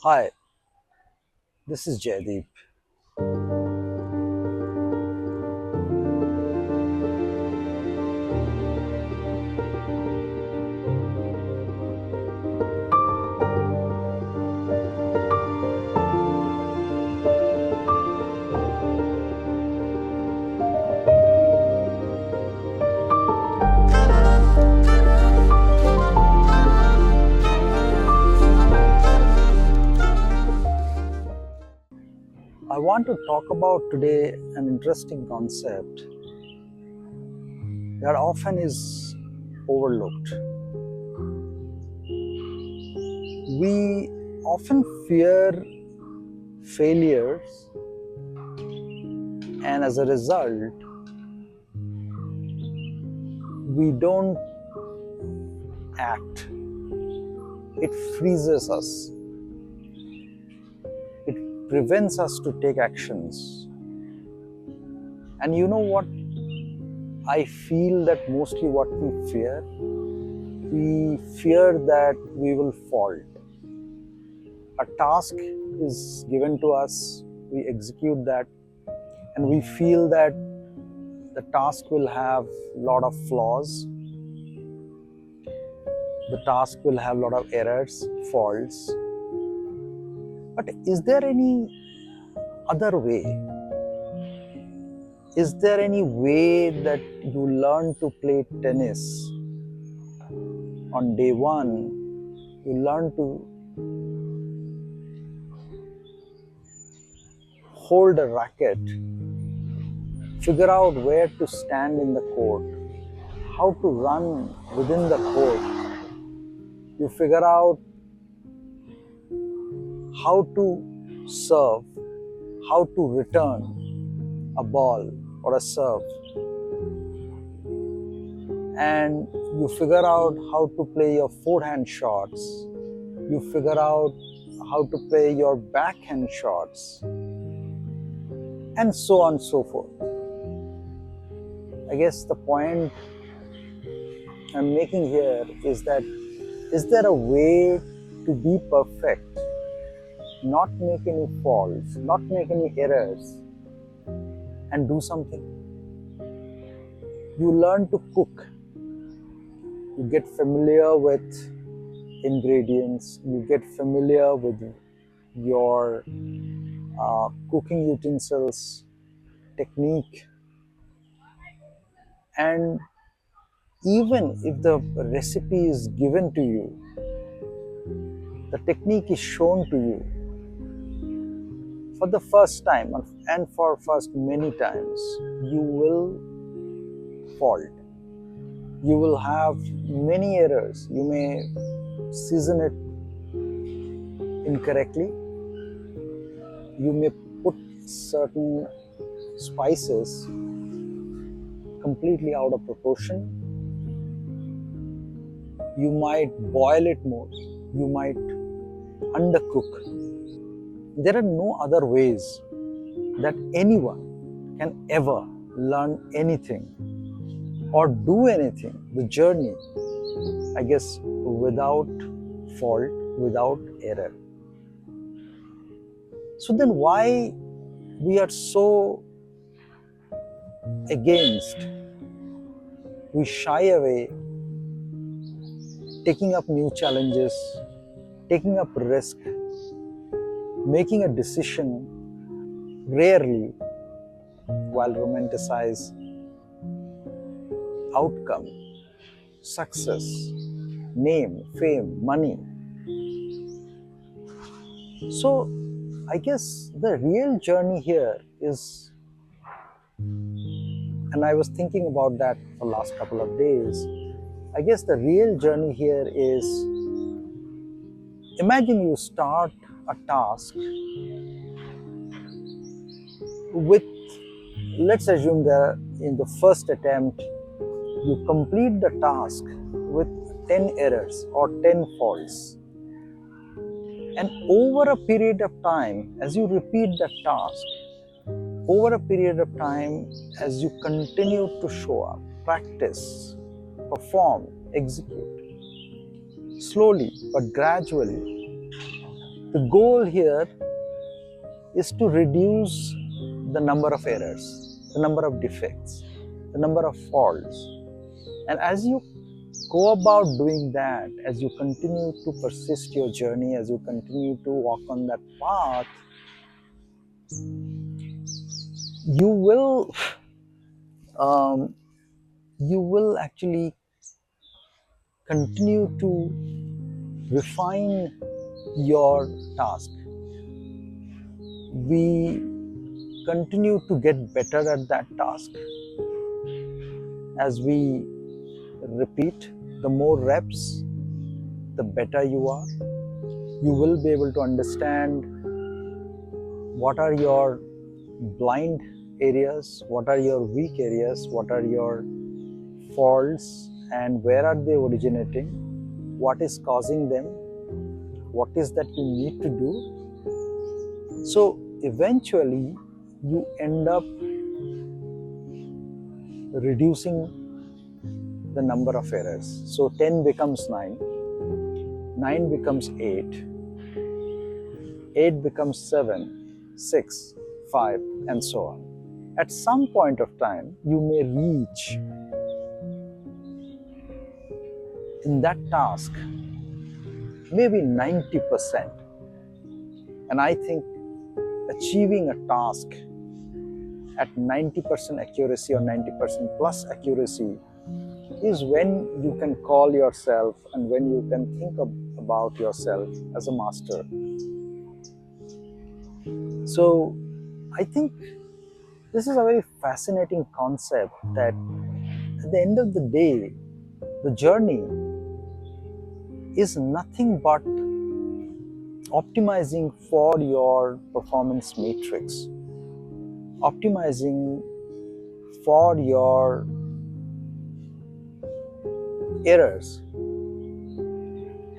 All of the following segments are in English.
Hi, this is Jaydeep. I want to talk about today an interesting concept that often is overlooked. We often fear failures, and as a result, we don't act. It freezes us, it prevents us to take actions. And you know what? I feel that mostly what we fear that we will fault. A task is given to us, we execute that, and we feel that the task will have a lot of flaws, the task will have a lot of errors, faults. But is there any other way? Is there any way that you learn to play tennis on day one? You learn to hold a racket, figure out where to stand in the court, how to run within the court. You figure out how to serve, how to return a ball or a serve, and you figure out how to play your forehand shots, you figure out how to play your backhand shots, and so on and so forth. I guess the point I'm making here is that is there a way to be perfect, not make any faults, not make any errors, and do something? You learn to cook, you get familiar with ingredients, you get familiar with your cooking utensils, technique, and even if the recipe is given to you, the technique is shown to you for the first time and for first many times, you will fault. You will have many errors. You may season it incorrectly. You may put certain spices completely out of proportion. You might boil it more. You might undercook. There are no other ways that anyone can ever learn anything or do anything, the journey, I guess, without fault, without error. So then why we are so against, we shy away taking up new challenges, taking up risk, making a decision, rarely while romanticize outcome, success, name, fame, money. So I guess the real journey here is, and I was thinking about that for the last couple of days. I guess the real journey here is, imagine you start a task with, let's assume that in the first attempt, you complete the task with 10 errors or 10 faults. And over a period of time, as you repeat that task, over a period of time, as you continue to show up, practice, perform, execute, slowly but gradually, The goal here is to reduce the number of errors, the number of defects, the number of faults. And as you go about doing that, as you continue to persist your journey, as you continue to walk on that path, you will actually continue to refine your task. We continue to get better at that task as we repeat. The more reps, the better you are. You will be able to understand what are your blind areas, what are your weak areas, what are your faults, and where are they originating, what is causing them, what is that you need to do. So eventually you end up reducing the number of errors. So 10 becomes 9, 9 becomes 8, 8 becomes 7, 6, 5, and so on. At some point of time, you may reach in that task maybe 90%. And I think achieving a task at 90% accuracy or 90% plus accuracy is when you can call yourself and when you can think about yourself as a master. So I think this is a very fascinating concept that at the end of the day, the journey is nothing but optimizing for your performance matrix, optimizing for your errors.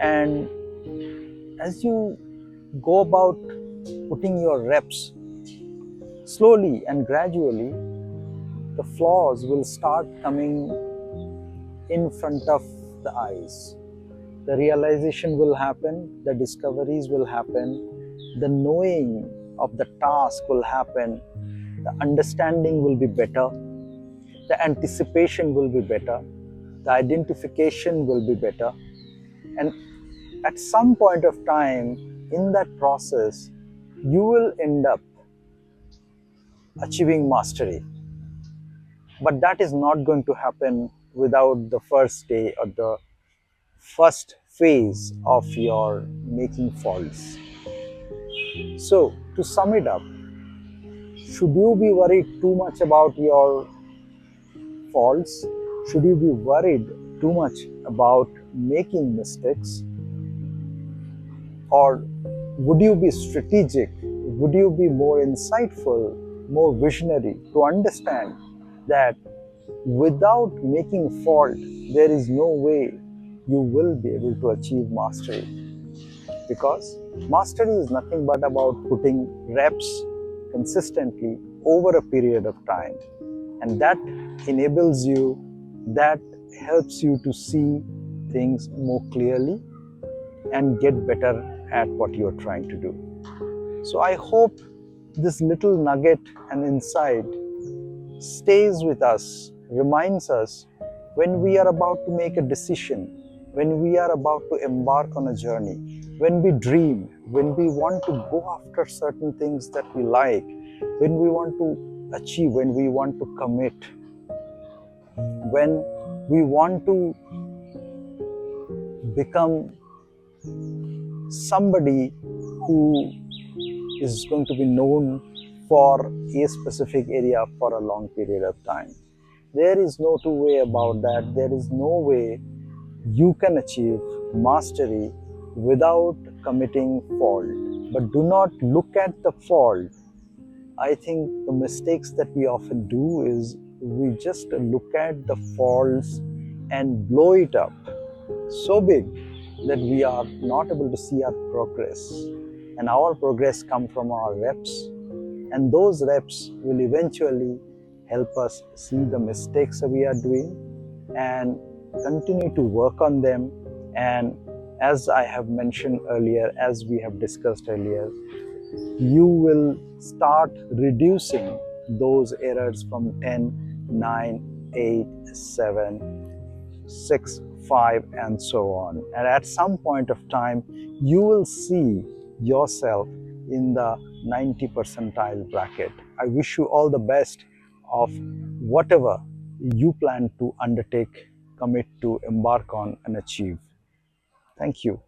And as you go about putting your reps, slowly and gradually, the flaws will start coming in front of the eyes. The realization will happen, the discoveries will happen, the knowing of the task will happen, the understanding will be better, the anticipation will be better, the identification will be better. And at some point of time in that process, you will end up achieving mastery. But that is not going to happen without the first day or the first phase of your making faults. So, to sum it up, should you be worried too much about your faults? Should you be worried too much about making mistakes? Or would you be strategic? Would you be more insightful, more visionary to understand that without making fault, there is no way you will be able to achieve mastery? Because mastery is nothing but about putting reps consistently over a period of time. And that enables you, that helps you to see things more clearly and get better at what you are trying to do. So I hope this little nugget and insight stays with us, reminds us when we are about to make a decision, when we are about to embark on a journey, when we dream, when we want to go after certain things that we like, when we want to achieve, when we want to commit, when we want to become somebody who is going to be known for a specific area for a long period of time. There is no two way about that. There is no way you can achieve mastery without committing fault. But do not look at the fault. I think the mistakes that we often do is we just look at the faults and blow it up so big that we are not able to see our progress. And our progress comes from our reps. And those reps will eventually help us see the mistakes that we are doing and continue to work on them and as I have mentioned earlier, as we have discussed earlier, you will start reducing those errors from 10, 9, 8, 7, 6, 5, and so on. And at some point of time, you will see yourself in the 90 percentile bracket. I wish you all the best of whatever you plan to undertake, commit to, embark on, and achieve. Thank you.